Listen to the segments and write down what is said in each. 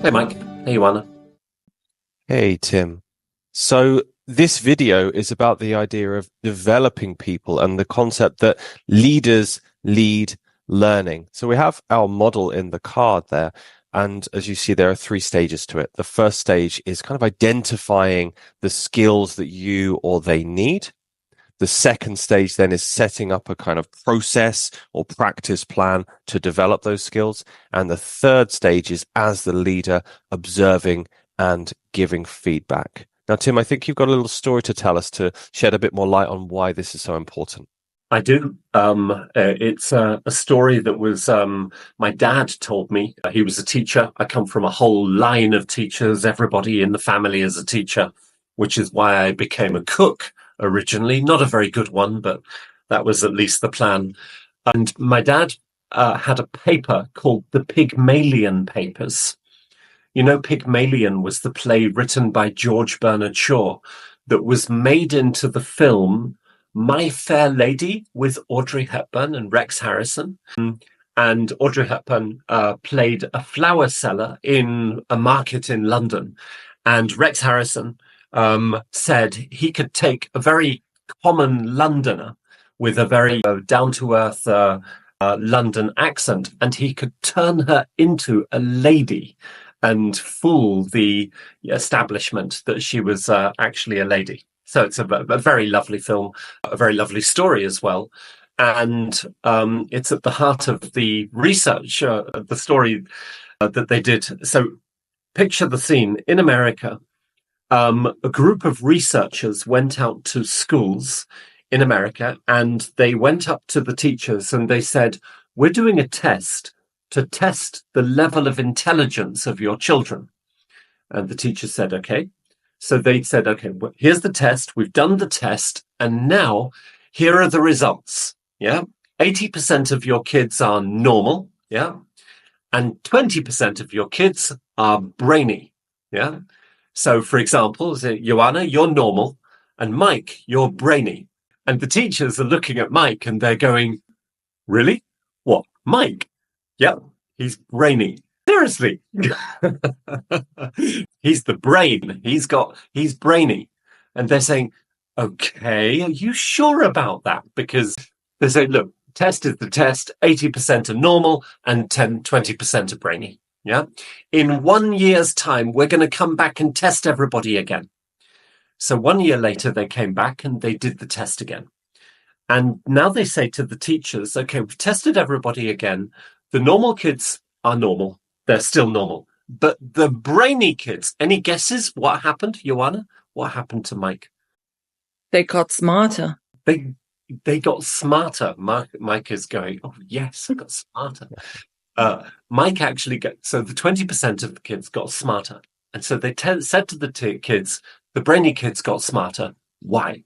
Hey Mike, hey Joanna. Hey Tim. So this video is about the idea of developing people and the concept that leaders lead learning. So we have our model in the card there. And as you see, there are three stages to it. The first stage is kind of identifying the skills that you or they need. The second stage then is setting up a kind of process or practice plan to develop those skills. And the third stage is, as the leader, observing and giving feedback. Now, Tim, I think you've got a little story to tell us to shed a bit more light on why this is so important. I do. It's a story that was my dad told me. He was a teacher. I come from a whole line of teachers. Everybody in the family is a teacher, which is why I became a cook originally. Not a very good one, but that was at least the plan. And my dad had a paper called the Pygmalion Papers. You know, Pygmalion was the play written by George Bernard Shaw that was made into the film My Fair Lady with Audrey Hepburn and Rex Harrison. And Audrey Hepburn played a flower seller in a market in London. And Rex Harrison said he could take a very common Londoner with a very down-to-earth London accent, and he could turn her into a lady and fool the establishment that she was actually a lady. So it's a very lovely film, a very lovely story as well. And it's at the heart of the research, the story that they did. So picture the scene. In America, a group of researchers went out to schools in America, and they went up to the teachers and they said, "We're doing a test to test the level of intelligence of your children." And the teacher said, okay. So they said, okay, well, here's the test. We've done the test. And now here are the results. Yeah. 80% of your kids are normal. Yeah. And 20% of your kids are brainy. Yeah. So for example, Joanna, you're normal, and Mike, you're brainy. And the teachers are looking at Mike and they're going, really? What? Mike? Yeah, he's brainy. Seriously. He's the brain. He's brainy. And they're saying, okay, are you sure about that? Because they say, look, test is the test. 80% are normal and 20% are brainy. Yeah. In 1 year's time, we're going to come back and test everybody again. So 1 year later, they came back and they did the test again. And now they say to the teachers, okay, we've tested everybody again. The normal kids are normal. They're still normal. But the brainy kids, any guesses what happened, Joanna? What happened to Mike? They got smarter. They got smarter. Mike is going, oh, yes, I got smarter. Mike actually so the 20% of the kids got smarter. And so they said to the kids, the brainy kids got smarter. Why?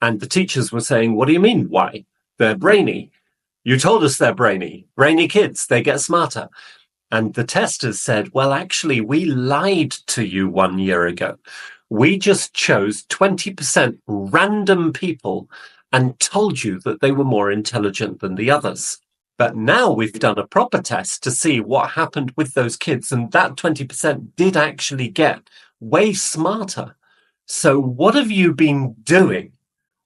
And the teachers were saying, what do you mean, why? They're brainy. You told us they're brainy. Brainy kids, they get smarter. And the testers said, well, actually, we lied to you 1 year ago. We just chose 20% random people and told you that they were more intelligent than the others. But now we've done a proper test to see what happened with those kids. And that 20% did actually get way smarter. So what have you been doing?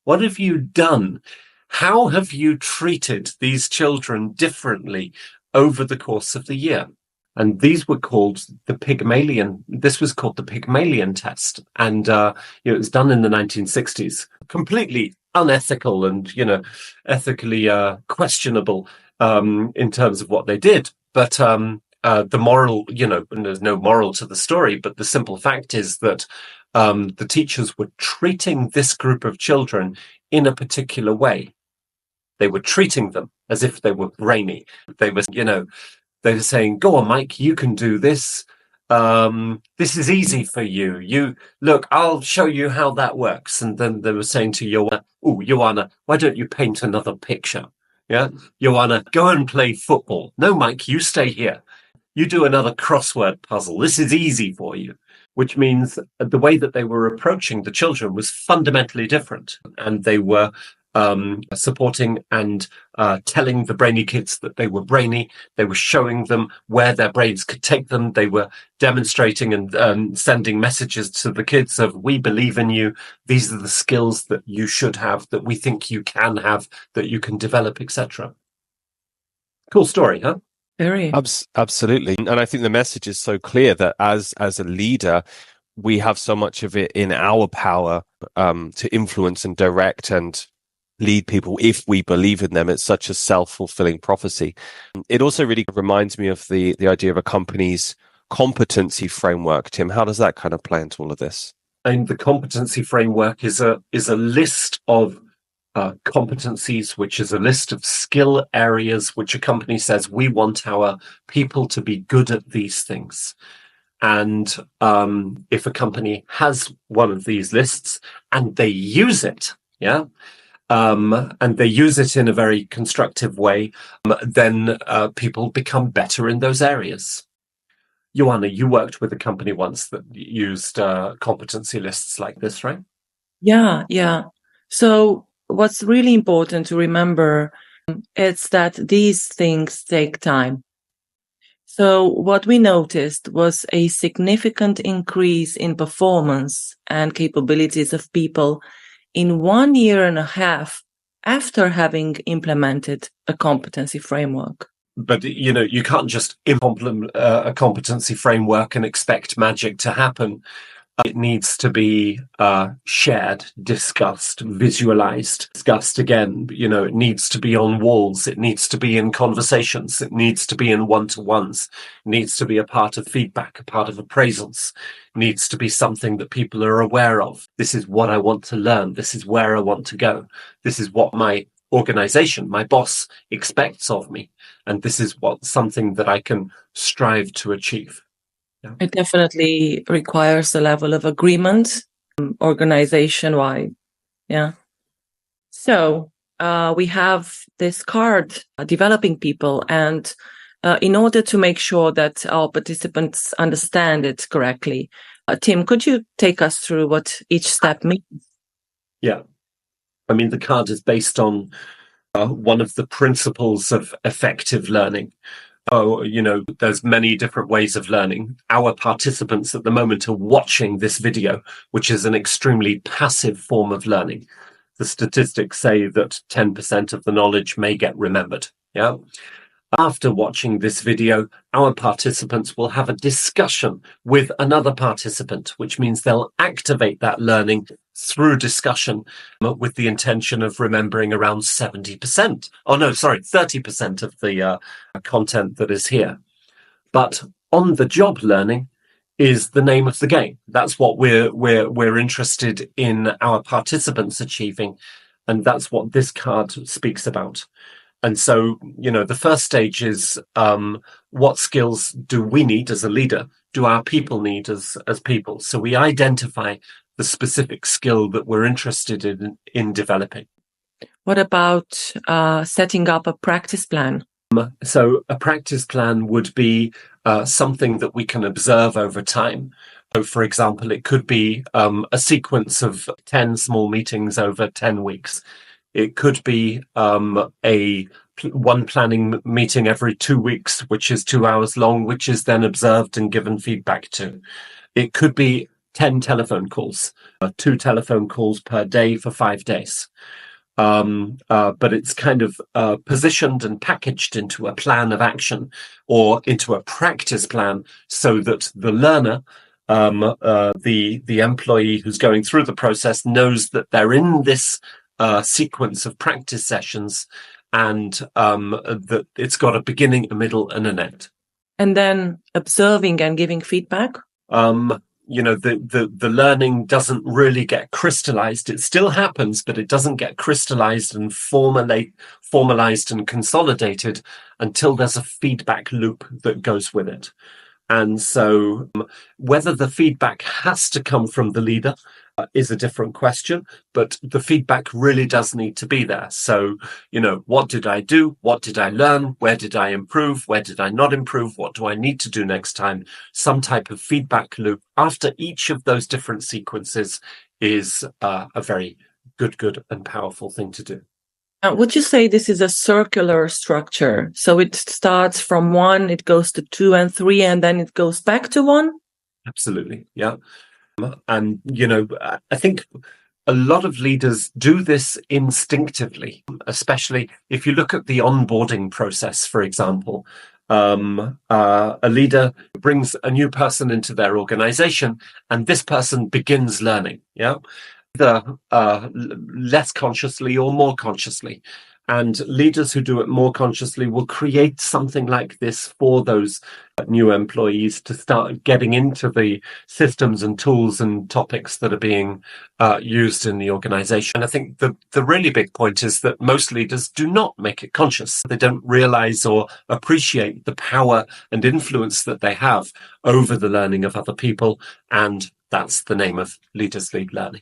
What have you done? How have you treated these children differently over the course of the year? And these were called this was called the Pygmalion test. And it was done in the 1960s, completely unethical and, ethically questionable in terms of what they did. But the moral, and there's no moral to the story, but the simple fact is that the teachers were treating this group of children in a particular way. They were treating them as if they were brainy. They were, they were saying, go on, Mike, you can do this. This is easy for you. You look, I'll show you how that works. And then they were saying to Joanna, oh, Joanna, why don't you paint another picture? Yeah. Joanna, go and play football. No, Mike, you stay here. You do another crossword puzzle. This is easy for you. Which means the way that they were approaching the children was fundamentally different. And they were supporting and telling the brainy kids that they were brainy. They were showing them where their brains could take them. They were demonstrating and sending messages to the kids of, we believe in you. These are the skills that you should have, that we think you can have, that you can develop, etc. Cool story, huh? Very. Absolutely. And I think the message is so clear that as a leader, we have so much of it in our power to influence and direct and lead people if we believe in them. It's such a self-fulfilling prophecy. It also really reminds me of the idea of a company's competency framework. Tim, how does that kind of play into all of this? And the competency framework is a list of competencies, which is a list of skill areas which a company says we want our people to be good at these things. And if a company has one of these lists and they use it, and they use it in a very constructive way, then people become better in those areas. Joanna, you worked with a company once that used competency lists like this, right? Yeah. So what's really important to remember is that these things take time. So what we noticed was a significant increase in performance and capabilities of people in 1.5 years after having implemented a competency framework. But, you can't just implement a competency framework and expect magic to happen. It needs to be shared, discussed, visualized, discussed again. It needs to be on walls. It needs to be in conversations. It needs to be in one-to-ones. It needs to be a part of feedback, a part of appraisals. It needs to be something that people are aware of. This is what I want to learn. This is where I want to go. This is what my organization, my boss, expects of me. And this is something that I can strive to achieve. Yeah. It definitely requires a level of agreement, organization-wide. Yeah. So we have this card, developing people, and in order to make sure that our participants understand it correctly, Tim, could you take us through what each step means? Yeah. I mean, the card is based on one of the principles of effective learning. There's many different ways of learning. Our participants at the moment are watching this video, which is an extremely passive form of learning. The statistics say that 10% of the knowledge may get remembered. Yeah. After watching this video, our participants will have a discussion with another participant, which means they'll activate that learning through discussion with the intention of remembering around 70%. 30% of the content that is here. But on-the-job learning is the name of the game. That's what we're interested in our participants achieving, and that's what this card speaks about. And so, the first stage is what skills do we need as a leader? Do our people need as people? So we identify the specific skill that we're interested in developing. What about setting up a practice plan? So a practice plan would be something that we can observe over time. So, for example, it could be a sequence of 10 small meetings over 10 weeks. It could be one planning meeting every 2 weeks, which is 2 hours long, which is then observed and given feedback to. It could be 10 telephone calls, 2 telephone calls per day for 5 days. But it's kind of positioned and packaged into a plan of action or into a practice plan so that the learner, the employee who's going through the process, knows that they're in this sequence of practice sessions and that it's got a beginning, a middle, and an end. And then observing and giving feedback? The learning doesn't really get crystallized. It still happens, but it doesn't get crystallized and formalized and consolidated until there's a feedback loop that goes with it. And so whether the feedback has to come from the leader is a different question, but the feedback really does need to be there. So, what did I do? What did I learn? Where did I improve? Where did I not improve? What do I need to do next time? Some type of feedback loop after each of those different sequences is a very good and powerful thing to do. Would you say this is a circular structure? So it starts from 1, it goes to 2 and 3, and then it goes back to 1? Absolutely. Yeah. And, I think a lot of leaders do this instinctively, especially if you look at the onboarding process, for example. A leader brings a new person into their organization, and this person begins learning. Yeah. Either less consciously or more consciously. And leaders who do it more consciously will create something like this for those new employees to start getting into the systems and tools and topics that are being used in the organization. And I think the really big point is that most leaders do not make it conscious. They don't realize or appreciate the power and influence that they have over the learning of other people. And that's the name of Leaders Lead Learning.